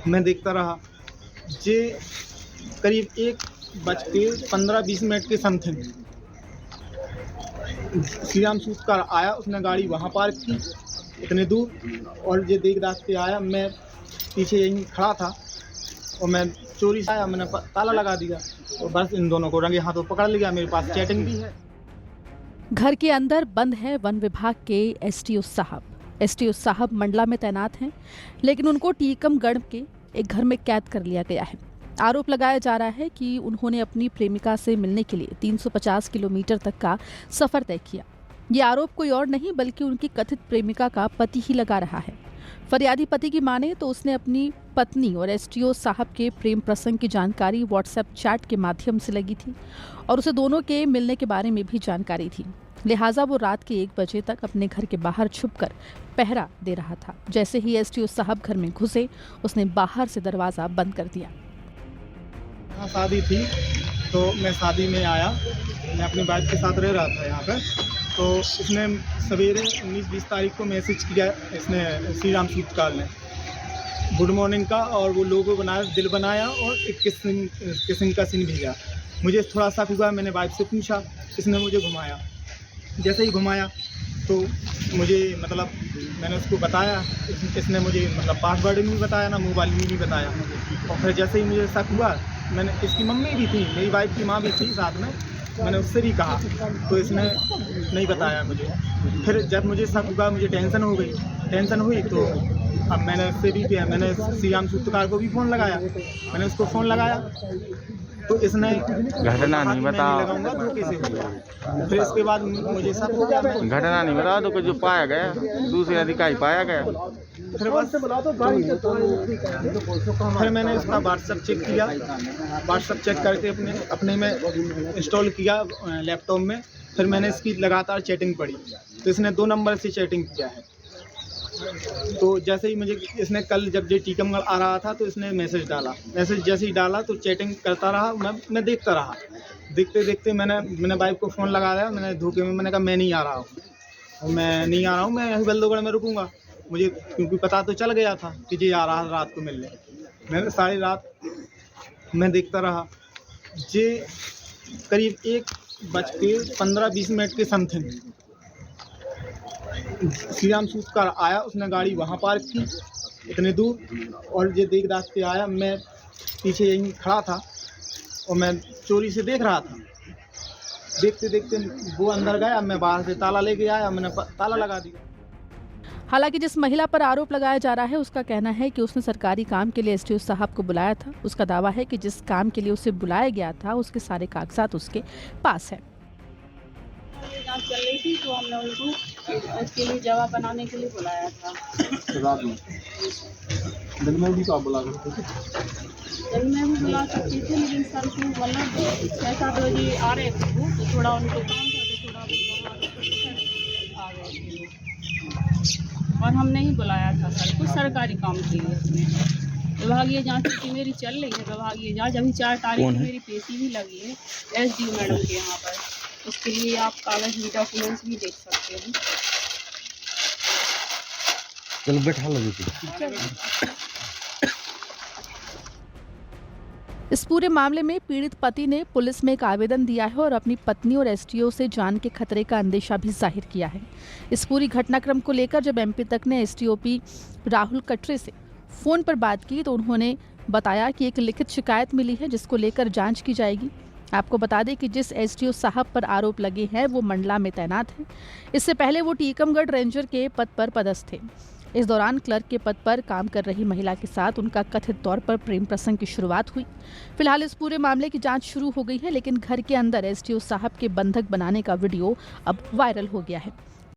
मैं देखता रहा। जे करीब 1:15-20 के समथिंग श्री राम सूत्रकार आया, उसने गाड़ी वहाँ पार्क की इतने दूर, और ये देख दाख के आया। मैं पीछे यहीं खड़ा था और मैं चोरी से आया, मैंने ताला लगा दिया और बस इन दोनों को रंगे हाथों पकड़ लिया। मेरे पास चैटिंग भी है। घर के अंदर बंद है वन विभाग के एसटीओ साहब। एसटीओ साहब मंडला में तैनात हैं, लेकिन उनको टीकमगढ़ के एक घर में कैद कर लिया गया है। आरोप लगाया जा रहा है कि उन्होंने अपनी प्रेमिका से मिलने के लिए 350 किलोमीटर तक का सफर तय किया। ये आरोप कोई और नहीं बल्कि उनकी कथित प्रेमिका का पति ही लगा रहा है। फरियादी पति की माने तो उसने अपनी पत्नी और एसटीओ साहब के प्रेम प्रसंग की जानकारी व्हाट्सएप चैट के माध्यम से लगी थी और उसे दोनों के मिलने के बारे में भी जानकारी थी। लिहाजा वो रात के 1 बजे तक अपने घर के बाहर छुपकर पहरा दे रहा था। जैसे ही एसटीओ साहब घर में घुसे, उसने बाहर से दरवाजा बंद कर दिया। यहाँ शादी थी तो मैं शादी में आया। मैं अपनी वाइफ के साथ रह रहा था यहाँ पर। तो इसने सवेरे 19-20 तारीख को मैसेज किया, इसने श्री राम सूत्रकार ने गुड मॉर्निंग का, और वो लोगो बनाया, दिल बनाया और एक किसिंग का सीन भेजा। मुझे थोड़ा सा हुआ, मैंने वाइफ से पूछा, इसने मुझे घुमाया। जैसे ही घुमाया तो मुझे मतलब मैंने उसको बताया, इसने मुझे मतलब पासवर्ड भी नहीं बताया, ना मोबाइल भी नहीं बताया। और फिर जैसे ही मुझे शक हुआ, मैंने, इसकी मम्मी भी थी, मेरी वाइफ की माँ भी थी साथ में, मैंने उससे भी कहा तो इसने नहीं बताया मुझे। फिर जब मुझे शक हुआ, मुझे टेंशन हो गई। टेंशन हुई तो अब मैंने उससे भी किया, मैंने श्री राम सूत्रकार को भी फ़ोन लगाया। मैंने उसको फ़ोन लगाया तो इसने घटना नहीं बताया, लगाऊंगा धोखे से हुआ। फिर इसके बाद मुझे शक हो गया। घटना नहीं बताया तो जो पाया गया दूसरे अधिकारी पाया गया। फिर बस फिर मैंने इसका व्हाट्सएप चेक किया। व्हाट्सएप चेक करके अपने में इंस्टॉल किया लैपटॉप में। फिर मैंने इसकी लगातार चैटिंग पढ़ी तो इसने 2 नंबर से चैटिंग किया है। तो जैसे ही मुझे इसने कल जब ये टीकमगढ़ आ रहा था तो इसने मैसेज डाला। मैसेज जैसे ही डाला तो चैटिंग करता रहा, मैं देखता रहा। देखते देखते मैंने वाइफ को फ़ोन लगाया। मैंने धोखे में मैंने कहा मैं नहीं आ रहा हूँ, मैं नहीं आ रहा हूँ, मैं यहीं बल्दोगढ़ में रुकूँगा। मुझे क्योंकि पता तो चल गया था कि ये आ रहा है रात को मिलने। मैंने सारी रात मैं देखता रहा। ये करीब 1:15-20 के समथिंग श्री राम सूत्रकार आया, उसने गाड़ी वहाँ पार्क की इतने दूर, और ये देख दाख के आया। मैं पीछे यहीं खड़ा था और मैं चोरी से देख रहा था। देखते देखते वो अंदर गया, मैं बाहर से ताला लेके आया, मैंने ताला लगा दिया। हालांकि जिस महिला पर आरोप लगाया जा रहा है उसका कहना है कि उसने सरकारी काम के लिए एसटीओ साहब को बुलाया था। उसका दावा है कि जिस काम के लिए उसे बुलाया गया था उसके सारे कागजात उसके पास है। जांच चल रही थी तो हमने उनको इसके लिए जवाब बनाने के लिए बुलाया था। रात में दिन में भी तो आप बुला सकते थे। दिन में भी बुला सकते थे, लेकिन सर को मतलब 6-7 बजे आ रहे थे वो, तो थोड़ा उनको काम था तो थोड़ा आ गए थे। और हमने ही बुलाया था सर को सरकारी काम के लिए। उसमें विभागीय जांच की मेरी चल रही है। विभागीय जांच अभी 4 तारीख को मेरी पेशी भी लगी है एसडीओ मैडम के यहाँ पर। उसके लिए आप कागज भी, डॉक्यूमेंट्स भी देख सकते हैं। चलो बैठा लो। इस पूरे मामले में पीड़ित पति ने पुलिस में एक आवेदन दिया है और अपनी पत्नी और एसटीओ से जान के खतरे का अंदेशा भी जाहिर किया है। इस पूरी घटनाक्रम को लेकर जब एमपी तक ने एसटीओपी राहुल कटरे से फोन पर बात की तो उन्होंने बताया कि एक लिखित शिकायत मिली है जिसको लेकर जांच की जाएगी। आपको बता दें कि जिस एसटीओ साहब पर आरोप लगे हैं वो मंडला में तैनात हैं। इससे पहले वो टीकमगढ़ रेंजर के पद पर पदस्थ थे। इस दौरान क्लर्क के पद पर काम कर रही महिला के साथ उनका कथित तौर पर प्रेम प्रसंग की शुरुआत हुई। फिलहाल इस पूरे मामले की जांच शुरू हो गई है, लेकिन घर के अंदर एसटीओ साहब के बंधक बनाने का वीडियो अब वायरल हो गया है।